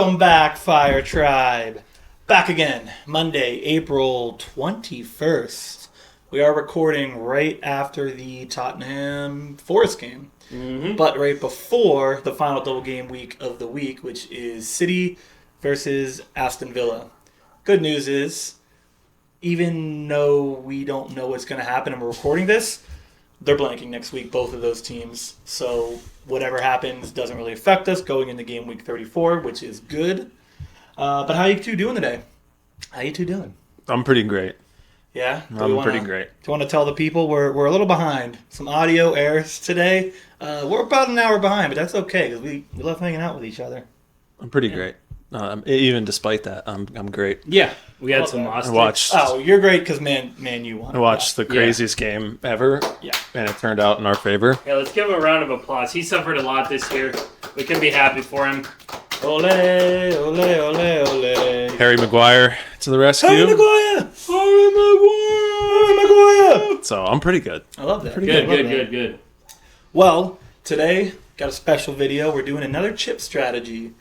Welcome back, Fire Tribe. Back again, Monday, April 21st. We are recording right after the Tottenham Forest game, but right before the final double game week of the week, which is City versus Aston Villa. Good news is, even though we don't know what's going to happen and we're recording this, they're blanking next week, both of those teams. So whatever happens doesn't really affect us going into game week 34, which is good. But how you two doing today? How you two doing? I'm pretty great. Yeah? I'm pretty great. Do you want to tell the people we're a little behind? Some audio errors today. We're about an hour behind, but that's okay because we love hanging out with each other. I'm pretty great. Even despite that, I'm great. Yeah, we had some lost. Oh, you're great because man, you won. I watched the craziest game ever. Yeah, and it turned out in our favor. Yeah, let's give him a round of applause. He suffered a lot this year. We can be happy for him. Ole, ole, ole, ole. Harry Maguire to the rescue. Harry Maguire! Harry Maguire! So I'm pretty good. I love that. Good. Well, today, got a special video. We're doing another chip strategy.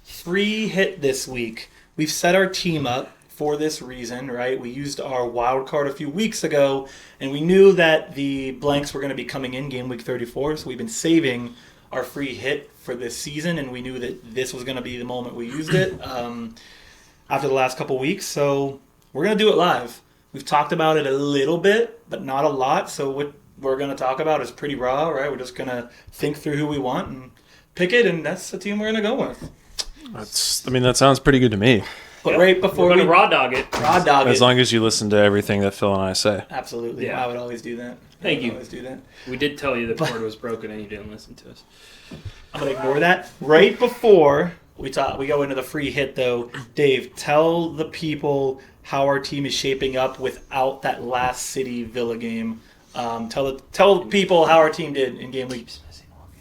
Free hit this week. We've set our team up for this reason, right? We used our wild card a few weeks ago, and we knew that the blanks were going to be coming in game week 34, so we've been saving our free hit for this season, and we knew that this was going to be the moment we used it after the last couple weeks, so we're going to do it live. We've talked about it a little bit, but not a lot, so what we're going to talk about is pretty raw, right? We're just going to think through who we want and pick it, and that's the team we're going to go with. That sounds pretty good to me. But right before we're going to raw dog it. As long as you listen to everything that Phil and I say. Absolutely. Yeah. I would always do that. Thank you. Always do that. We did tell you the cord was broken and you didn't listen to us. I'm going to ignore that. Right before we go into the free hit, though, Dave, tell the people how our team is shaping up without that last City Villa game. Tell people how our team did in game week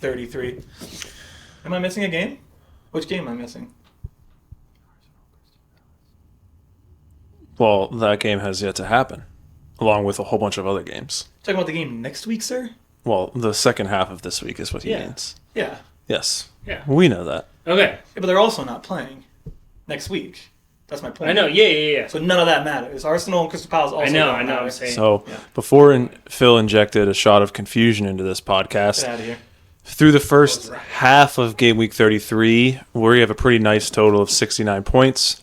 33. Am I missing a game? Which game am I missing? Well, that game has yet to happen, along with a whole bunch of other games. Talking about the game next week, sir? Well, the second half of this week is what he means. Yeah. Yes. Yeah. We know that. Okay. Yeah, but they're also not playing next week. That's my point. I know. Yeah. So none of that matters. Arsenal and Crystal Palace also I know. don't matter. I'm saying. So before Phil injected a shot of confusion into this podcast, Get out of here. through the first half of game week 33, we have a pretty nice total of 69 points.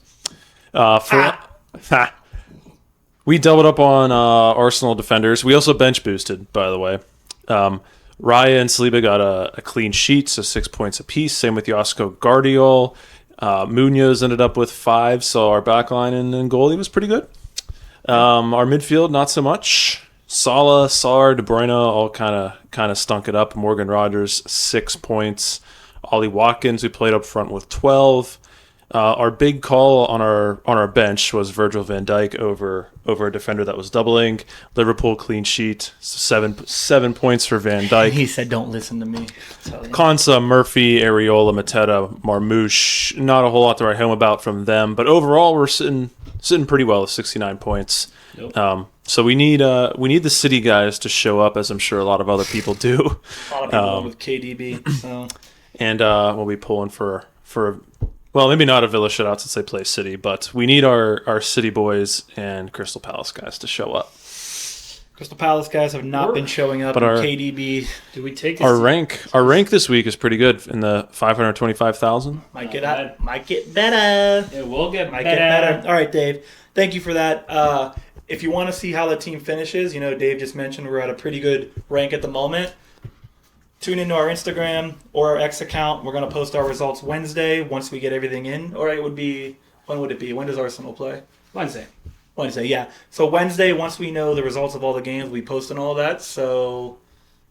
We doubled up on Arsenal defenders. We also bench boosted, by the way. Raya and Saliba got a clean sheet, so 6 points apiece. Same with Josko Guardiol. Munoz ended up with 5, so our backline and goalie was pretty good. Our midfield, not so much. Salah, Sarr, De Bruyne all kind of stunk it up. Morgan Rogers, 6 points. Ollie Watkins, we played up front with 12. Our big call on our bench was Virgil van Dijk over a defender that was doubling. Liverpool clean sheet, 7 points for Van Dijk. He said, "Don't listen to me." Konsa, Murphy, Areola, Mateta, Marmouche. Not a whole lot to write home about from them, but overall we're sitting pretty well with 69 points. Nope. So we need the City guys to show up, as I'm sure a lot of other people do. A lot of people with KDB. So. And we'll be pulling for well, maybe not a Villa shutout since they play City, but we need our City boys and Crystal Palace guys to show up. Crystal Palace guys have not been showing up. But in KDB. Do we take our rank this week is pretty good in the 525,000. Might get better. It will get better. All right, Dave. Thank you for that. If you want to see how the team finishes, Dave just mentioned we're at a pretty good rank at the moment. Tune into our Instagram or our X account. We're going to post our results Wednesday once we get everything in. Or it would be, when would it be? When does Arsenal play? Wednesday, yeah. So Wednesday, once we know the results of all the games, we post and all that. So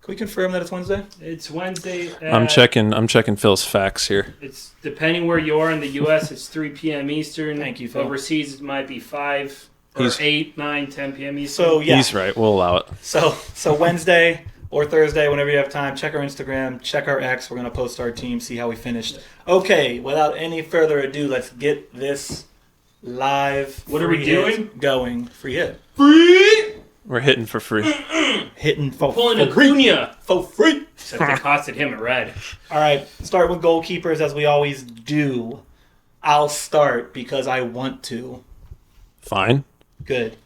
can we confirm that it's Wednesday? It's Wednesday. I'm checking Phil's facts here. It's depending where you are in the U.S. It's 3 p.m. Eastern. Thank you, Phil. Overseas, it might be 5 or 8, 9, 10 p.m. Eastern. So yeah, he's right. We'll allow it. So Wednesday or Thursday, whenever you have time, check our Instagram, check our X. We're going to post our team, see how we finished. Okay, without any further ado, let's get this live. What are we doing? Going. Free hit. Free! We're hitting for free. Hitting for Pulling a free. Cunha. For free. Except it costed him a red. All right, start with goalkeepers as we always do. I'll start because I want to. Fine. Good.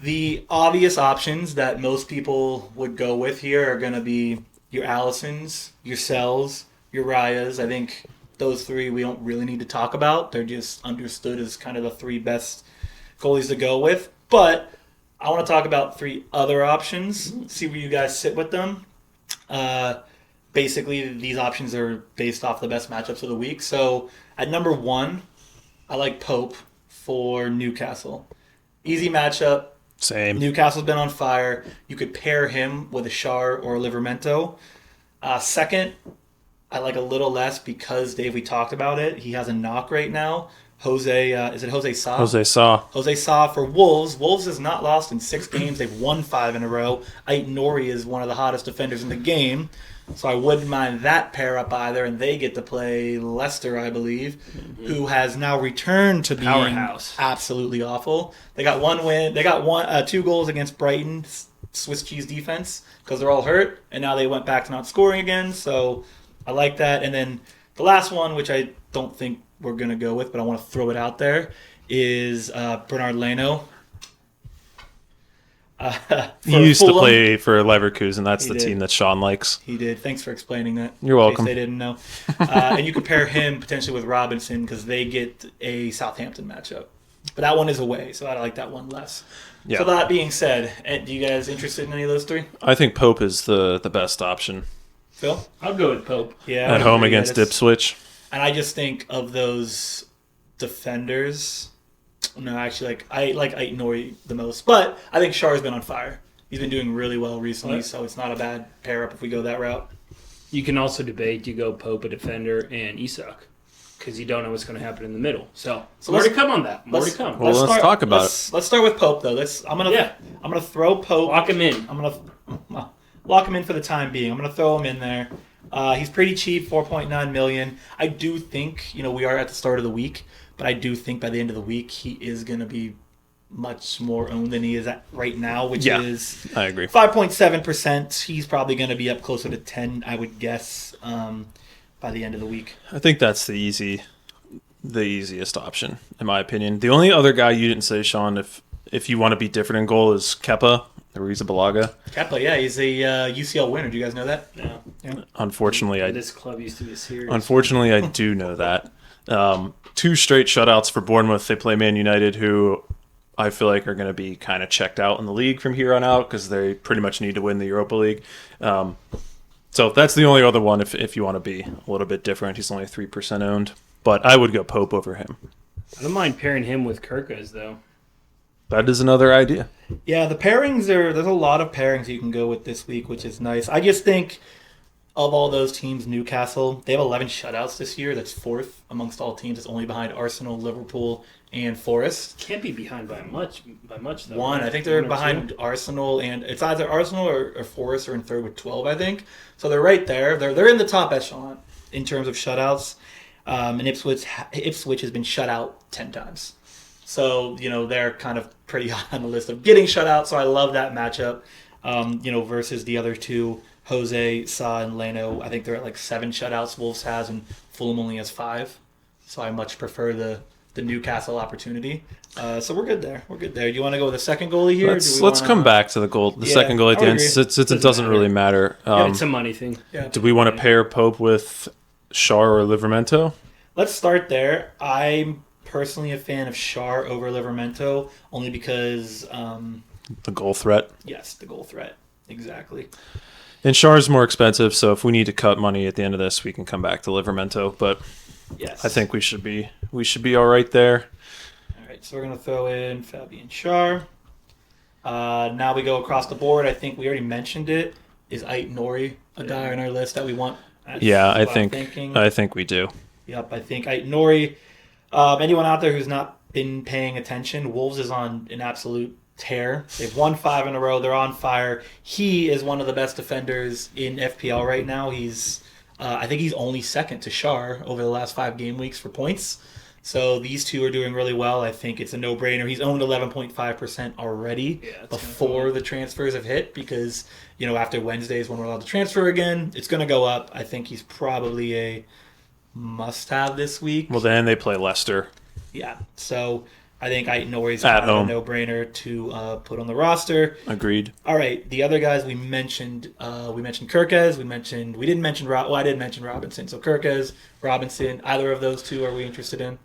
The obvious options that most people would go with here are going to be your Allisons, your Sells, your Rayas. I think those three we don't really need to talk about. They're just understood as kind of the three best goalies to go with. But I want to talk about three other options, see where you guys sit with them. Basically, these options are based off the best matchups of the week. So at number 1, I like Pope for Newcastle. Easy matchup. Same. Newcastle's been on fire. You could pair him with a Shar or a Livramento. Second, I like a little less because, Dave, we talked about it. He has a knock right now. Jose, is it Jose Sa? Jose Sa. Jose Sa for Wolves. Wolves has not lost in 6 games. They've won 5 in a row. Ait Nori is one of the hottest defenders in the game. So I wouldn't mind that pair up either, and they get to play Leicester, I believe, who has now returned to being Powerhouse. absolutely awful. They got 1 win. They got 2 goals against Brighton, Swiss cheese defense, because they're all hurt, and now they went back to not scoring again. So I like that. And then the last one, which I don't think we're going to go with, but I want to throw it out there, is Bernard Leno. He used to Fulham. play for Leverkusen. That's He the did. team that Sean likes. He did. Thanks for explaining that. You're in case welcome. they didn't know. And you compare him potentially with Robinson because they get a Southampton matchup. But that one is away, so I like that one less. Yeah. So that being said, do you guys interested in any of those three? I think Pope is the best option Phil? I'll go with Pope. Yeah. at I home agree. against That is- Ipswich. And I just think of those defenders. No, actually, I like Ait Nori the most. But I think Shar's been on fire. He's been doing really well recently, so it's not a bad pair up if we go that route. You can also debate, you go Pope, a defender, and Isak. Because you don't know what's going to happen in the middle. So more let's- to come on that. More to let's- come. Well, let's talk about Let's start with Pope, though. I'm gonna throw Pope. Lock him in. I'm gonna lock him in for the time being. I'm gonna throw him in there. He's pretty cheap, 4.9 million. I do think we are at the start of the week, but I do think by the end of the week he is gonna be much more owned than he is at right now, which Yeah. is I agree. 5.7%. He's probably gonna be up closer to 10, I would guess, by the end of the week. I think that's the easiest option, in my opinion. The only other guy you didn't say, Sean, if you want to be different in goal, is Kepa Arrizabalaga. Kepa, yeah, he's a UCL winner. Do you guys know that? No. Unfortunately, This club used to be serious. I do know that. 2 straight shutouts for Bournemouth. They play Man United, who I feel like are going to be kind of checked out in the league from here on out because they pretty much need to win the Europa League. So that's the only other one if you want to be a little bit different. He's only 3% owned, but I would go Pope over him. I don't mind pairing him with Kirkas, though. That is another idea. Yeah, the pairings there's a lot of pairings you can go with this week, which is nice. I just think of all those teams, Newcastle, they have 11 shutouts this year. That's 4th amongst all teams. It's only behind Arsenal, Liverpool, and Forest. Can't be behind by much though. One, right? I think they're One or behind two? Arsenal, and it's either Arsenal or Forest are in 3rd with 12, I think. So they're right there. They're in the top echelon in terms of shutouts. And Ipswich has been shut out 10 times. So, they're kind of pretty high on the list of getting shut out. So I love that matchup, versus the other two, Jose, Sa, and Leno. I think they're at like 7 shutouts Wolves has, and Fulham only has 5. So I much prefer the Newcastle opportunity. So we're good there. Do you want to go with a second goalie here? Let's come back to the second goal at the I end, agree. since it doesn't really matter. It's a money thing. Yeah. Do we want to pair Pope with Shar or Livramento? Let's start there. I'm personally a fan of Shar over Livramento, only because, The goal threat. yes, the goal threat. Exactly. And Shar's more expensive, so if we need to cut money at the end of this, we can come back to Livramento. But Yes. I think we should be all right there. All right, so we're going to throw in Fabian Schär. Now we go across the board. I think we already mentioned it. Is Ait Nori a guy on our list that we want? That's Yeah, I what I'm thinking. think we do. Yep, I think Ait Nori. Anyone out there who's not been paying attention, Wolves is on an absolute tear. They've won 5 in a row. They're on fire. He is one of the best defenders in FPL right now. I think he's only second to Schär over the last 5 game weeks for points. So these two are doing really well. I think it's a no-brainer. He's owned 11.5% already before the transfers have hit because, after Wednesdays when we're allowed to transfer again, it's going to go up. I think he's probably a must-have this week. Well, then they play Leicester. Yeah, so I think Ait Nouri's At kind of a home. no-brainer to put on the roster. Agreed. All right, the other guys we mentioned Kirkez. We didn't mention I did mention Robinson. So Kirkez, Robinson. Either of those two are we interested in?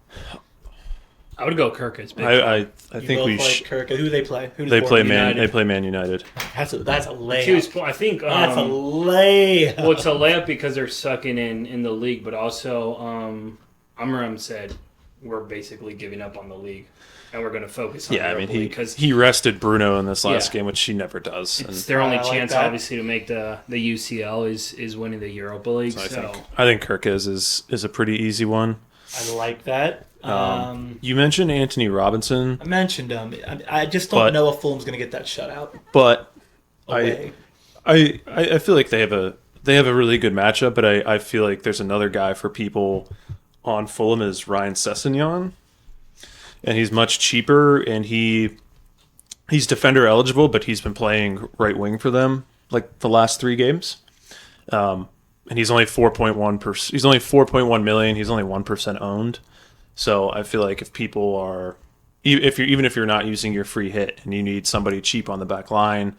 I would go Kirkus. I You think both we like should. Kirkez. Who do they play? Who does They play Bournemouth- United. They play Man United. That's a layup. I think That's a layup. well, it's a layup because they're sucking in the league, but also Amram said we're basically giving up on the league and we're going to focus on Yeah, I mean because he rested Bruno in this last Yeah. game, which he never does. it's And their only I like chance, that. obviously, to make the UCL is winning the Europa League. so I think Kirkez is a pretty easy one. I like that. You mentioned Anthony Robinson, I mentioned him. I just don't But- know if Fulham's going to get that shutout but away. I feel like they have a really good matchup, but I feel like there's another guy for people on Fulham is Ryan Sessegnon, and he's much cheaper, and he's defender eligible, but he's been playing right wing for them like the last 3 games, and he's only 4.1%. He's only 4.1 million. He's only 1% owned, so I feel like if people are even if you're not using your free hit and you need somebody cheap on the back line.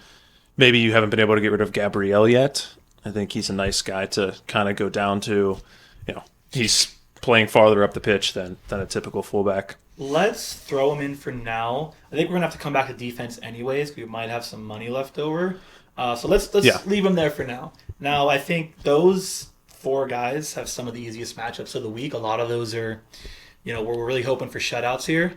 Maybe you haven't been able to get rid of Gabriel yet. I think he's a nice guy to kind of go down to. He's playing farther up the pitch than a typical fullback. Let's throw him in for now. I think we're going to have to come back to defense anyways. We might have some money left over. So let's leave him there for now. Now, I think those 4 guys have some of the easiest matchups of the week. A lot of those are, we're really hoping for shutouts here.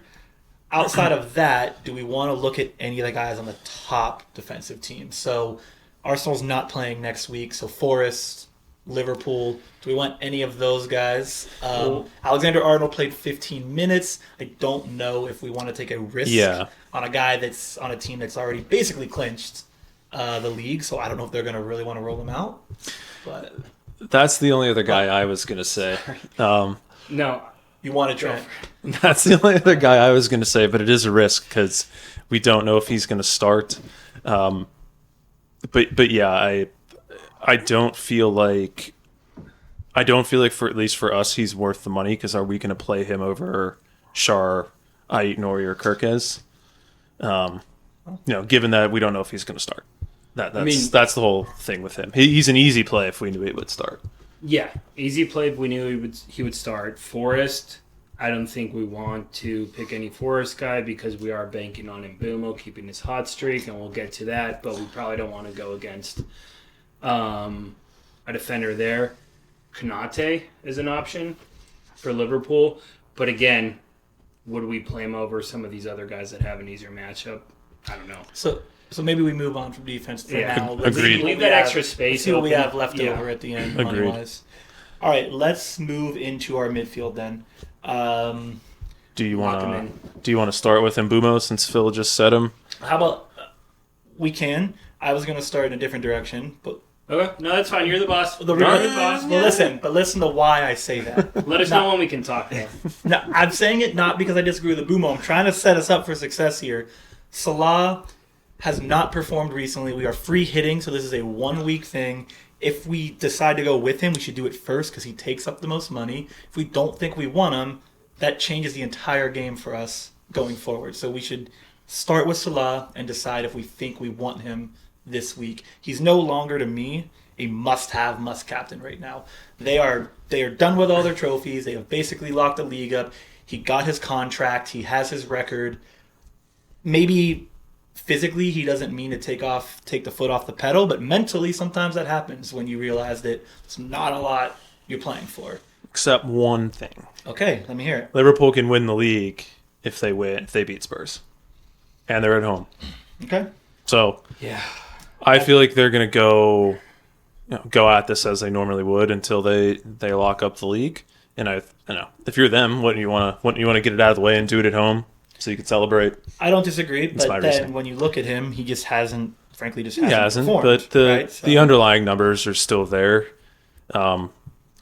Outside of that, do we want to look at any of the guys on the top defensive team? So Arsenal's not playing next week, so Forest, Liverpool. Do we want any of those guys? Alexander-Arnold played 15 minutes. I don't know if we want to take a risk on a guy that's on a team that's already basically clinched the league, so I don't know if they're going to really want to roll him out. But That's the only other guy I was going to say. no, you want to Trent. That's the only other guy I was going to say, but it is a risk because we don't know if he's going to start. But yeah, I don't feel like for at least for us he's worth the money because are we going to play him over Shar, Ait Nouri, or Kirkez? Given that we don't know if he's going to start. That's the whole thing with him. He's an easy play if we knew he would start. Yeah, easy play if we knew he would start. Forrest, I don't think we want to pick any Forrest guy because we are banking on Mbumo keeping his hot streak, and we'll get to that, but we probably don't want to go against a defender there. Konate is an option for Liverpool, but again, would we play him over some of these other guys that have an easier matchup? I don't know. So maybe we move on from defense for now. Agreed. Leave that extra space. See what we open. have left over at the end, Agreed. money-wise. All right, let's move into our midfield then. Do you Lock him want to start with Mbumo since Phil just said him? How about we can? I was going to start in a different direction, but Okay, no, that's fine. You're the boss. the You're the boss. listen to why I say that. Let us know when we can talk. Then. No, I'm saying it not because I disagree with Mbumo. I'm trying to set us up for success here. Salah has not performed recently. We are free hitting, so this is a 1-week thing. If we decide to go with him, we should do it first because he takes up the most money. If we don't think we want him, that changes the entire game for us going forward. So we should start with Salah and decide if we think we want him this week. He's no longer, to me, a must-have, must-captain right now. They are done with all their trophies. They have basically locked the league up. He got his contract. He has his record. Maybe physically he doesn't mean to take the foot off the pedal, but mentally sometimes that happens when you realize that it's not a lot you're playing for. Except one thing. Okay, let me hear it. Liverpool can win the league if they beat Spurs. And they're at home. Okay. So Yeah. I feel like they're going to go at this as they normally would until they lock up the league. And I know if you're them, wouldn't you want to get it out of the way and do it at home so you can celebrate? I don't disagree, That's my but then reasoning. when you look at him, he just hasn't He hasn't, performed, but the right? So- the underlying numbers are still there.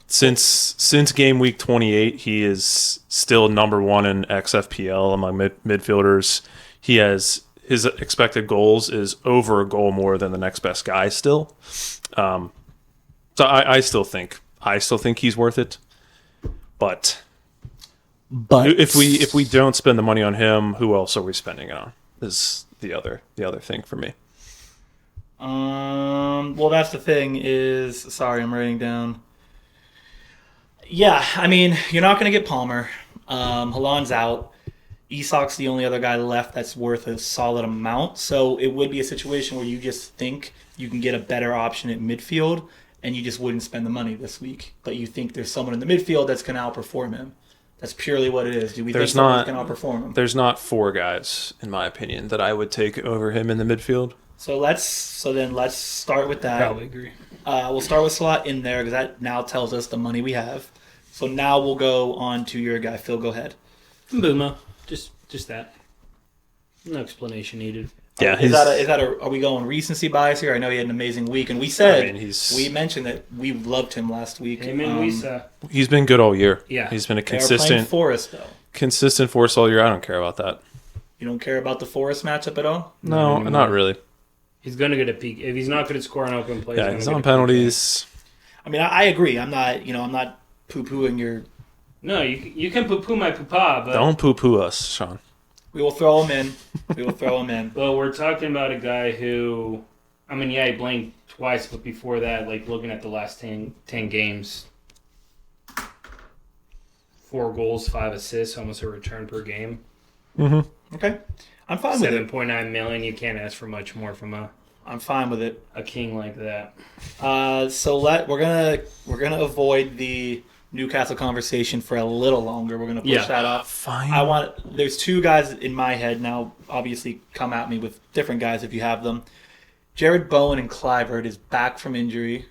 Since Gameweek 28, he is still number 1 in XFPL among midfielders. He has his expected goals is over a goal more than the next best guy still. So I still think he's worth it. But But if we don't spend the money on him, who else are we spending it on? Is the other thing for me. well, that's the thing is, sorry, I'm writing down. Yeah, I mean, you're not going to get Palmer. Halan's out. Isak's the only other guy left that's worth a solid amount. So it would be a situation where you just think you can get a better option at midfield, and you just wouldn't spend the money this week. But you think there's someone in the midfield that's going to outperform him. That's purely what it is. Do we think someone's going to outperform him? There's not 4 guys, in my opinion, that I would take over him in the midfield. So let's start with that. Probably agree. We'll start with Salah in there because that now tells us the money we have. So now we'll go on to your guy. Phil, go ahead. Mbuma. Just that. No explanation needed. Yeah, are we going recency bias here? I know he had an amazing week, and we mentioned that we loved him last week. Him and Wisa. He's been good all year. Yeah. He's been a They are playing consistent Forest though. consistent force all year. I don't care about that. You don't care about the Forest matchup at all? No, not really. He's going to get a peak. If he's not going to score on open plays, Yeah, he's on penalties. I mean, I agree. I'm not poo-pooing your. No, you can poo-poo my poo-pa, but... Don't poo-poo us, Sean. We will throw him in. But we're talking about a guy who... I mean, yeah, he blanked twice, but before that, like, looking at the last 10 games, 4 goals, 5 assists, almost a return per game. Mm-hmm. Okay. I'm fine with it. 7.9 million. You can't ask for much more from I'm fine with it. a king like that. So we're gonna avoid the Newcastle conversation for a little longer. We're gonna push that off. Fine. There's 2 guys in my head now. Obviously, come at me with different guys if you have them. Jared Bowen and Clivert is back from injury.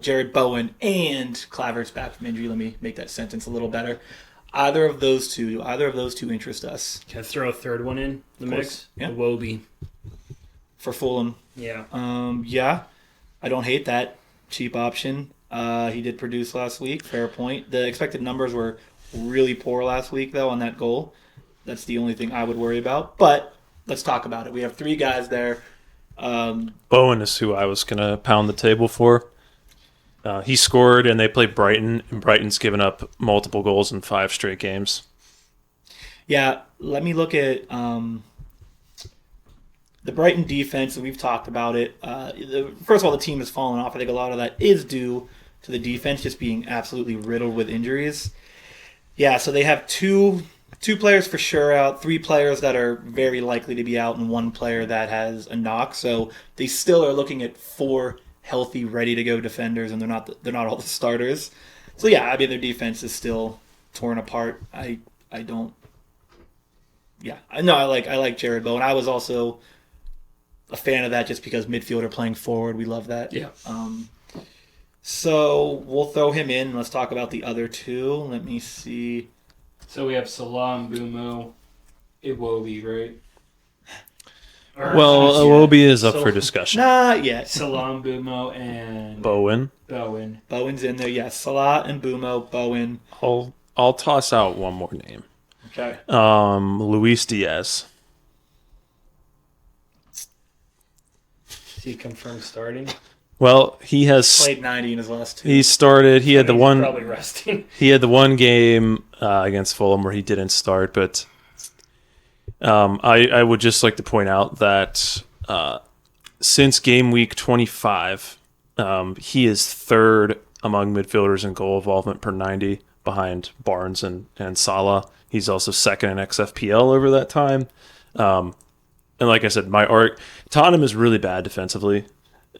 Jared Bowen and Clivert's back from injury. Let me make that sentence a little better. Either of those two interest us. Can I throw a third one in the mix? Yeah. Iwobi. For Fulham. Yeah. Yeah, I don't hate that cheap option. He did produce last week. Fair point. The expected numbers were really poor last week, though, on that goal. That's the only thing I would worry about. But let's talk about it. We have 3 guys there. Bowen is who I was going to pound the table for. He scored, and they played Brighton, and Brighton's given up multiple goals in 5 straight games. Yeah, let me look at the Brighton defense. We've talked about it. First of all, the team has fallen off. I think a lot of that is due to the defense just being absolutely riddled with injuries. Yeah, so they have two players for sure out, 3 players that are very likely to be out, and 1 player that has a knock. So they still are looking at 4 healthy, ready-to-go defenders, and they're not all the starters. So yeah, I mean their defense is still torn apart. I don't. Yeah, I like Jared Bowen. I was also a fan of that just because midfielder playing forward, we love that. Yeah. So we'll throw him in. Let's talk about the other 2. Let me see. So we have Salah, Mbeumo, Iwobi, right? Well, Iwobi is up for discussion. Not yet. Salah, Mbeumo, and Bowen. Bowen's in there. Yes, Salah and Mbeumo, Bowen. I'll toss out one more name. Okay. Luis Diaz. Is he confirmed starting? Well, he has Played 90 in his last 2. He started. He had the one. Probably resting. He had the one game against Fulham where he didn't start, but I would just like to point out that since game week 25, he is 3rd among midfielders in goal involvement per 90, behind Barnes and Salah. He's also 2nd in XFPL over that time. And like I said, Tottenham is really bad defensively.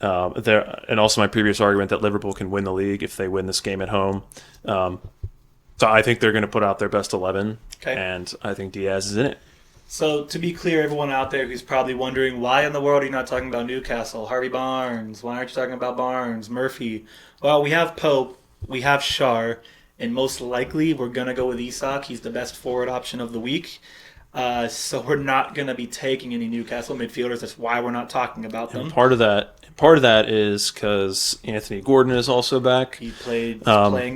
And also my previous argument that Liverpool can win the league if they win this game at home. So I think they're going to put out their best 11, and I think Diaz is in it. So to be clear, everyone out there who's probably wondering, why in the world are you not talking about Newcastle? Harvey Barnes, why aren't you talking about Barnes? Murphy? Well, we have Pope, we have Shar, and most likely we're going to go with Isak. He's the best forward option of the week. So we're not going to be taking any Newcastle midfielders. That's why we're not talking about them. And part of that is because Anthony Gordon is also back. He playing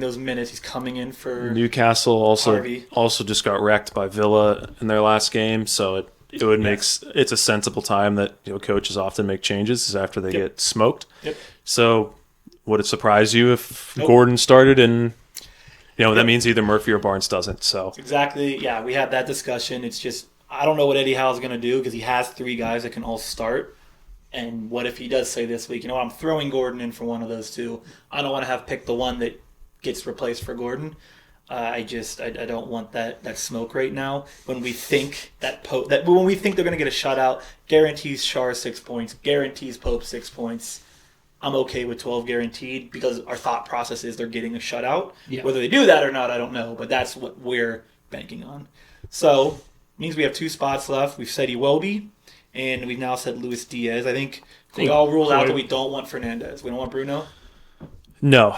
those minutes. He's coming in for Newcastle. Also Harvey. just got wrecked by Villa in their last game. So it would it's a sensible time that coaches often make changes is after they get smoked. Yep. So would it surprise you if Gordon started and That means either Murphy or Barnes doesn't. So Exactly. Yeah, we had that discussion. It's just I don't know what Eddie Howe's going to do because he has 3 guys that can all start. And what if he does say this week, I'm throwing Gordon in for one of those 2. I don't want to have picked the one that gets replaced for Gordon. I don't want that smoke right now. When we think when we think they're going to get a shutout, guarantees Shar 6 points, guarantees Pope 6 points. I'm okay with 12 guaranteed because our thought process is they're getting a shutout. Yeah. Whether they do that or not, I don't know, but that's what we're banking on. So means we have 2 spots left. We've said Iwobi, and we've now said Luis Diaz. I think we all ruled out that we don't want Fernandez. We don't want Bruno. no,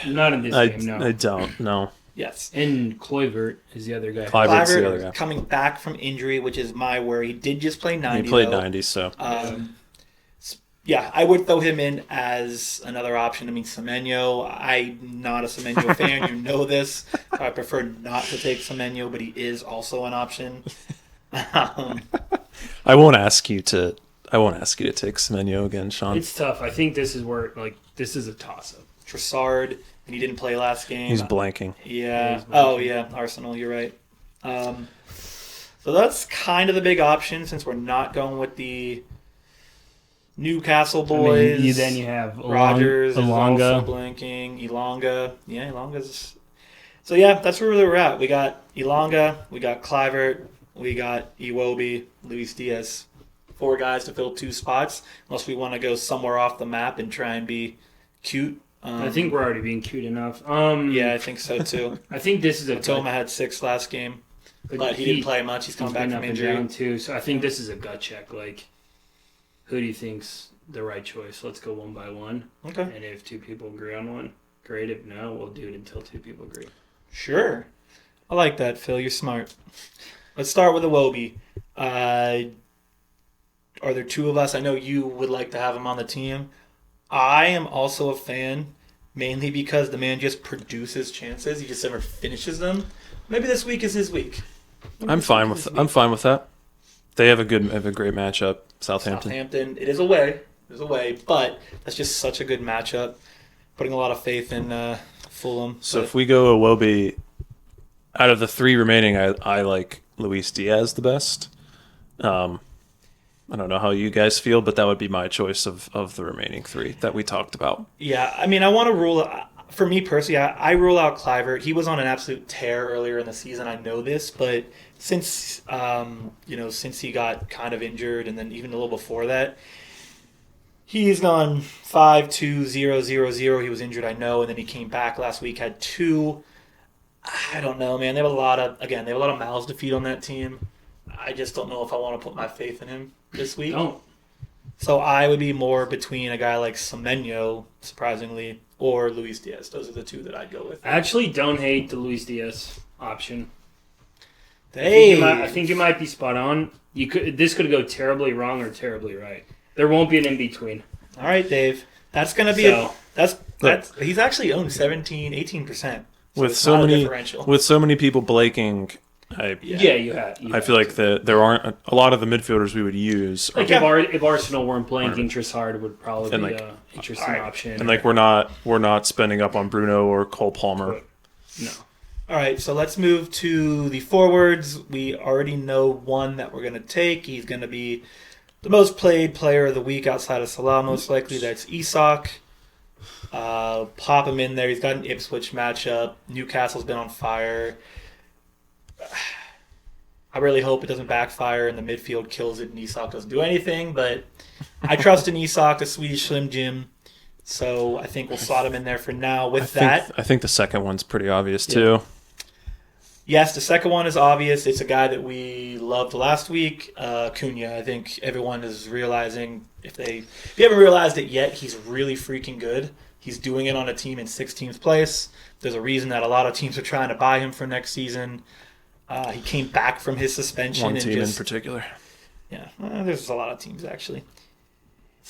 Not in this game, no. I don't. No. Yes. And Kluivert is the other guy. Kluivert's the other guy. Coming back from injury, which is my worry. He did just play 90. He played though. 90, so. Yeah, I would throw him in as another option. I mean, Semenyo, I'm not a Semenyo fan. You know this. So I prefer not to take Semenyo, but he is also an option. I won't ask you to take Semenyo again, Sean. It's tough. I think this is where, this is a toss-up. Trossard, and he didn't play last game. He's blanking. Yeah. Oh, yeah. Arsenal, you're right. So that's kind of the big option since we're not going with the Newcastle boys. Then you have Rogers Elanga. is also blanking. Elonga. Yeah, Elonga's... So, yeah, that's where we're at. We got Elonga, we got Kluivert, we got Iwobi, Luis Diaz. 4 guys to fill 2 spots, unless we want to go somewhere off the map and try and be cute. I think we're already being cute enough. Yeah, I think so, too. I think this is a Toma had 6 last game, but he didn't play much. He's coming back been from up and injury. down too. So I think this is a gut check. Who do you think's the right choice? Let's go one by one. Okay. And if 2 people agree on one, great. If no, we'll do it until 2 people agree. Sure. I like that, Phil. You're smart. Let's start with Iwobi. Are there 2 of us? I know you would like to have him on the team. I am also a fan, mainly because the man just produces chances. He just never finishes them. Maybe this week is his week. I'm fine with that. They have a great matchup. Southampton. It is away. But that's just such a good matchup. Putting a lot of faith in Fulham. So if we go Iwobi, out of the 3 remaining, I like Luis Diaz the best. I don't know how you guys feel, but that would be my choice of the remaining 3 that we talked about. Yeah, I mean, I want to rule. For me personally, I rule out Kluivert. He was on an absolute tear earlier in the season. I know this, but since since he got kind of injured, and then even a little before that, he's gone 5-2-0-0-0. He was injured, I know, and then he came back last week. Had 2. I don't know, man. They have a lot of mouths to feed on that team. I just don't know if I want to put my faith in him this week. Don't. So I would be more between a guy like Semenyo, surprisingly, or Luis Diaz. Those are the 2 that I'd go with. I actually don't hate the Luis Diaz option. Hey, I think you might be spot on. This could go terribly wrong or terribly right. There won't be an in between. All right, Dave. That's gonna be that's he's actually owned 18%. With so many people blanking, I feel like there aren't a lot of the midfielders we would use. If Arsenal weren't blanking, Trossard would probably be an interesting option. And we're not spending up on Bruno or Cole Palmer. No. All right, so let's move to the forwards. We already know one that we're going to take. He's going to be the most played player of the week outside of Salah, most likely. That's Isak. Pop him in there. He's got an Ipswich matchup. Newcastle's been on fire. I really hope it doesn't backfire and the midfield kills it and Isak doesn't do anything, but I trust in Isak, the Swedish Slim Jim. So I think we'll slot him in there for now. I think the second one's pretty obvious too. Yes, the second one is obvious. It's a guy that we loved last week, Cunha. I think everyone is realizing, if you haven't realized it yet, he's really freaking good. He's doing it on a team in 16th place. There's a reason that a lot of teams are trying to buy him for next season. He came back from his suspension. One team in particular. Yeah, there's a lot of teams, actually.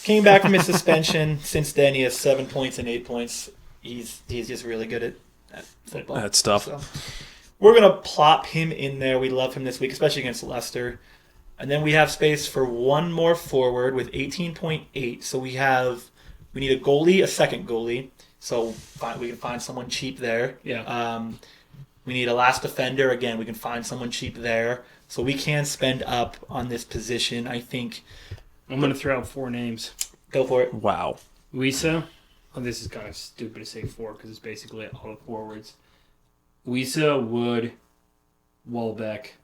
Came back from his suspension. Since then, he has 7 points and 8 points. He's just really good at football. That stuff. So we're going to plop him in there. We love him this week, especially against Leicester. And then we have space for one more forward with 18.8. So we need a goalie, a second goalie. So we can find someone cheap there. Yeah. We need a last defender. Again, we can find someone cheap there. So we can spend up on this position. I think. I'm going to throw out 4 names. Go for it. Wow. Wisa. Oh, this is kind of stupid to say 4 because it's basically all the forwards. Wisa, Wood, Welbeck,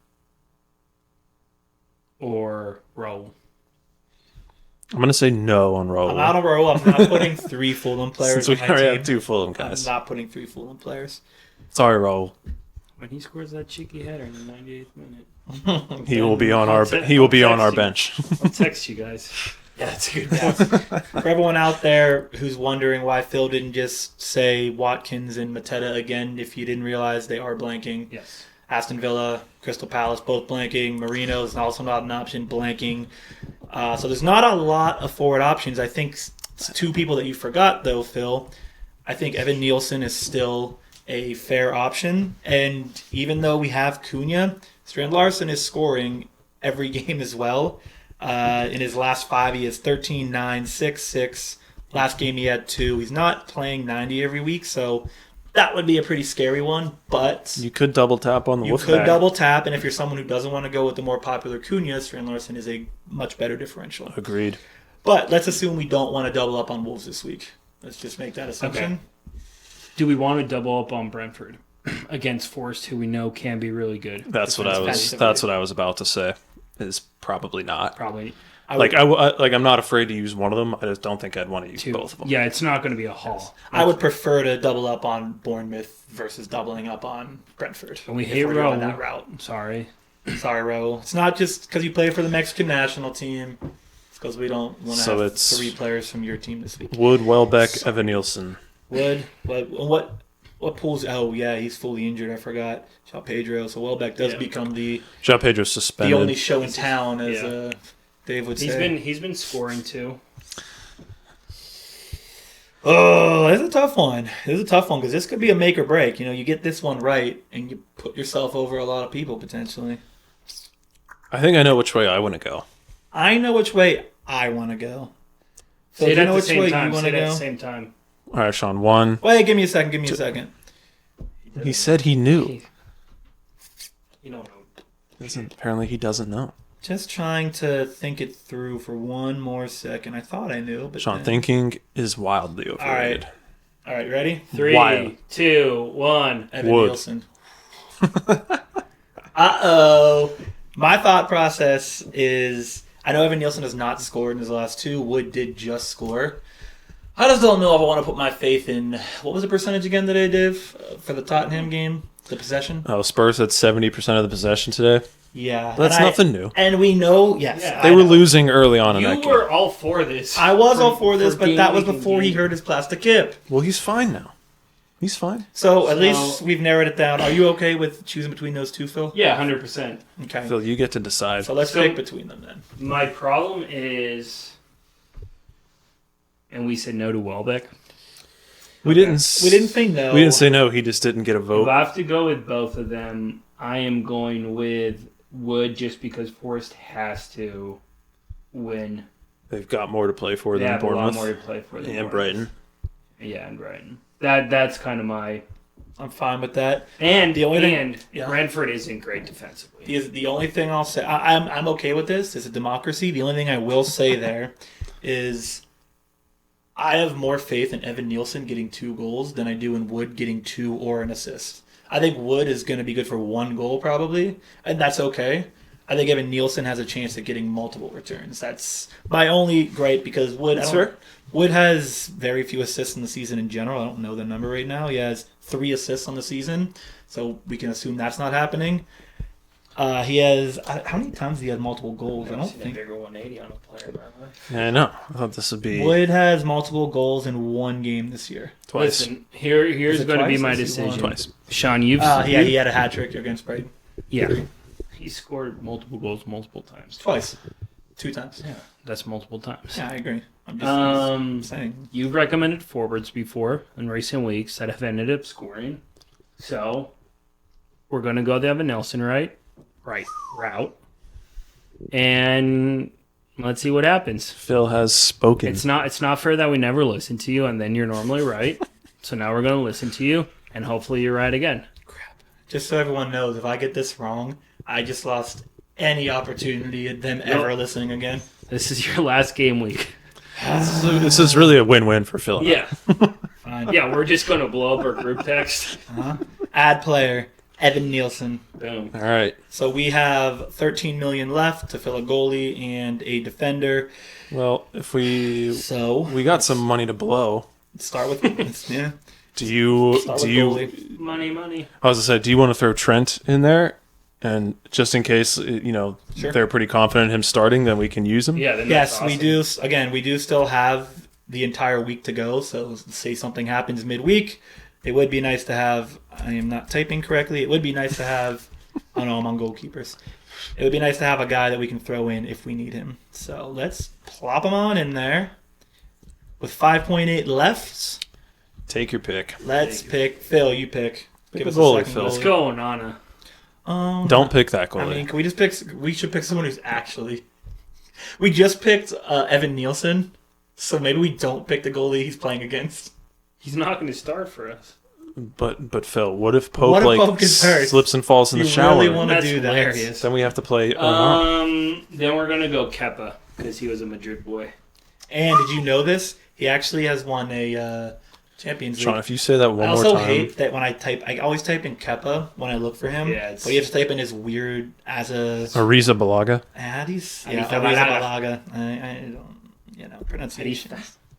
or Raul. I'm going to say no on I'm Raul. out of row. I'm not putting 3 Fulham players Since we on my already team. have 2 Fulham I'm guys. not putting 3 Fulham players. Sorry, Raul. When he scores that cheeky header in the 98th minute. He will be on our I'll text you. bench. I'll text you guys. Yeah, that's a good guess. For everyone out there who's wondering why Phil didn't just say Watkins and Mateta again, if you didn't realize they are blanking. Yes. Aston Villa, Crystal Palace, both blanking. Marino is also not an option, blanking. So there's not a lot of forward options. I think 2 people that you forgot, though, Phil. I think Evan Nielsen is still a fair option. And even though we have Cunha, Strand Larson is scoring every game as well. In his last 5, he has 13, 9, 6, 6. Last game he had 2. He's not playing 90 every week, so that would be a pretty scary one. But You could double tap on the you Wolfpack. could double tap, and if you're someone who doesn't want to go with the more popular Cunha, Strand Larson is a much better differential. Agreed. But let's assume we don't want to double up on Wolves this week. Let's just make that assumption. Okay. Do we want to double up on Brentford against Forest, who we know can be really good? That's what I was about to say. Is probably not. Probably. I'm not afraid to use one of them. I just don't think I'd want to use 2. both of them. Yeah, it's not going to be a haul. I would prefer to double up on Bournemouth versus doubling up on Brentford. And we if hate we're going Raul. that route. Sorry. Sorry, Raul. It's not just because you play for the Mexican national team. It's because we don't want to So have it's 3 players from your team this week. Wood, Welbeck, Evan Nielsen. Wood, what pools? Oh yeah, he's fully injured. I forgot. João Pedro. So Welbeck does become the João Pedro suspended. only show in town, as Dave would say. He's been scoring too. Oh, it's a tough one. It's a tough one because this could be a make or break. You get this one right, and you put yourself over a lot of people potentially. I think I know which way I want to go. I know which way I want to go. So Say do it you at know the which same way time. you want Say to it at go? the same time. All right, Sean. 1. Wait, give me a second. Give me a second. He said he knew. You don't know. Apparently, he doesn't know. Just trying to think it through for one more second. I thought I knew, but Sean, then... thinking is wildly overrated. All right, ready? 3, Wild. 2, 1. Evan Wood. Nielsen. Uh-oh. My thought process is, I know Evan Nielsen has not scored in his last 2. Wood did just score. I just don't know if I want to put my faith in, what was the percentage again today, Dave, for the Tottenham game? The possession? Oh, Spurs had 70% of the possession today. Yeah. That's nothing new. And we know, yes. Yeah. They were losing early on in that You game. were all for this. I was all for this, but that was Gameweek and before he game. hurt his plastic hip. Well, he's fine now. He's fine. So at least we've narrowed it down. Are you okay with choosing between those 2, Phil? Yeah, 100%. Okay. Phil, you get to decide. So let's pick between them then. My problem is, and we said no to Welbeck. We didn't say no. We didn't say no. He just didn't get a If vote. I have to go with both of them, I am going with Wood just because Forest has to win. They've got more to play for They than have a lot Bournemouth more to play for than and Bournemouth. Brighton. Yeah, and Brighton. That's kind of my... I'm fine with that. And The only thing- Brentford isn't great defensively. The only thing I'll say, I'm okay with this. It's a democracy. The only thing I will say there is I have more faith in Evan Nielsen getting 2 goals than I do in Wood getting 2 or an assist. I think Wood is going to be good for 1 goal probably, and that's okay. I think Evan Nielsen has a chance at getting multiple returns. That's my only gripe because Wood has very few assists in the season in general. I don't know the number right now. He has 3 assists on the season, so we can assume that's not happening. He has how many times has he had multiple goals? I don't think. A bigger 180 on a player, by the way. Yeah, I know. I thought this would be Wood has multiple goals in 1 game this year. twice. Listen, here's Is it going to be twice? my Is he decision. won? Twice. Sean, you've He had a hat trick against Brighton. yeah. He scored multiple goals multiple times. Twice. 2 times. Yeah, that's multiple times. Yeah, I agree. I'm just saying. You've recommended forwards before in recent weeks that have ended up scoring. So we're going to go the Evan Nelson route. And let's see what happens. Phil has spoken. It's not fair that we never listen to you and then you're normally right. So now we're going to listen to you, and hopefully you're right again. Just so everyone knows, if I get this wrong, I just lost any opportunity at them ever listening again. This is your last game week. This is really a win-win for Phil. Yeah. Fine. Yeah, we're just going to blow up our group text. Add player, Evan Nielsen. Boom. All right. So we have 13 million left to fill a goalie and a defender. Well, if we So got some money to blow. start with yeah. Do you Start do with you? goalie. Money. I was gonna say, do you want to throw Trent in there, and just in case Sure. they're pretty confident in him starting, then we can use him. Yeah, then Yes, that's awesome. we do. Again, we do still have the entire week to go. So say something happens midweek, it would be nice to have. I am not typing correctly. It would be nice to have. Oh no, I'm on goalkeepers. It would be nice to have a guy that we can throw in if we need him. So let's plop him on in there. With 5.8 left, Take your pick. let's pick. Phil, you pick. Pick Give a us goalie, second Phil. Let's go, Nana. Don't pick that I goalie. mean, can we just pick? We should pick someone who's actually. We just picked Evan Nielsen, so maybe we don't pick the goalie he's playing against. He's not going to start for us. But Phil, what if Pope What if Pope gets hurt? slips and falls in the You shower? really want to That's do that? hilarious. Then we have to play. Omar. Then we're going to go Kepa, because he was a Madrid boy. And did you know this? He actually has won a Champions League. Sean, if you say that I one more also time, hate that when I always type in Kepa when I look for him. Yeah, it's- but you have to type in his weird as a Ariza Balaga. Adis. Ariza Yeah, Ariza Balaga. Balaga. I don't, pronunciation.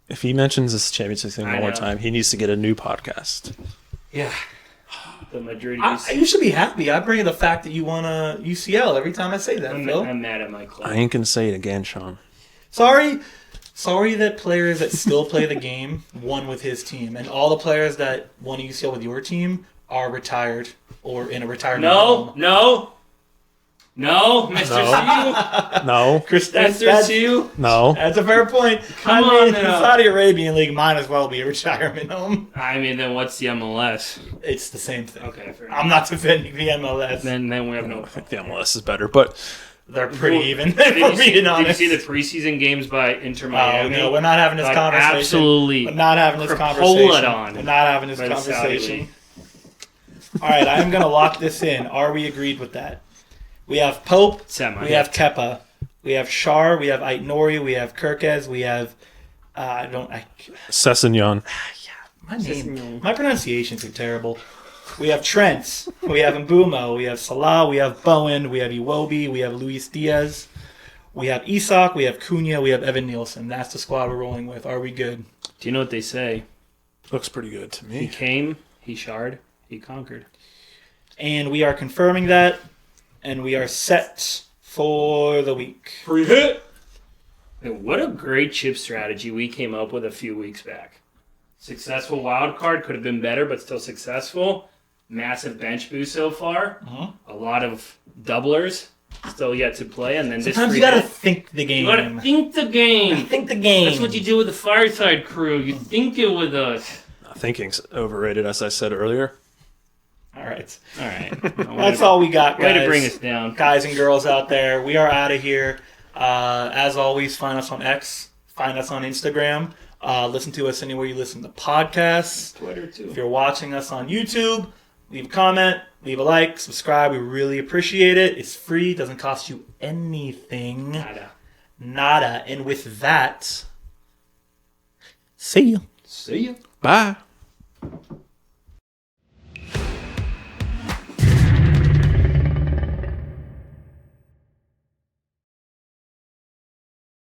If he mentions this Champions League thing I one more know. time, he needs to get a new podcast. Yeah. The Madrid. You should be happy. I bring in the fact that you won a UCL every time I say that, Phil. I'm mad at my I club. ain't gonna say it again, Sean. Sorry that players that still play the game won with his team, and all the players that won a UCL with your team are retired or in a retirement home. No, Mr. Sue. No, Chris, Mr. Sue. no. that's a fair point. Come on the now. Saudi Arabian League might as well be a retirement home. I mean, then what's the MLS? It's the same thing. Okay, fair I'm not defending the MLS. Then we have no. I think the MLS is better, but They're pretty even, Did if we're you being see honest. the preseason games by Inter Oh, Miami? no, we're not having this Like, conversation. absolutely We're not having this crapuled conversation. on We're not having this by the Saudi conversation. League. All right, I'm going to lock this in. Are we agreed with that? We have Pope. Semi. We have Kepa. We have Shar. We have Aitnori. We have Kirkez. We have Sessignon. my pronunciations are terrible. We have Trent. We have Mbumo. We have Salah. We have Bowen. We have Iwobi. We have Luis Diaz. We have Isak. We have Cunha. We have Evan Nielsen. That's the squad we're rolling with. Are we good? Do you know what they say? Looks pretty good to He me. came, he shard, he conquered. And we are confirming that. And we are set for the week. Free hit. And what a great chip strategy we came up with a few weeks back. Successful wild card, could have been better, but still successful. Massive bench boost so far. A lot of doublers still yet to play, and then Sometimes this you free gotta hit. think the game. You gotta think the game. Think the game. That's what you do with the Fireside crew. You think it with us. Thinking's overrated, as I said earlier. All right. All right. That's all we got, guys. Way to bring us down. Guys and girls out there, we are out of here. As always, find us on X. Find us on Instagram. Listen to us anywhere you listen to podcasts. Twitter, too. If you're watching us on YouTube, leave a comment, leave a like, subscribe. We really appreciate it. It's free. Doesn't cost you anything. Nada. And with that, see you. See ya. Bye.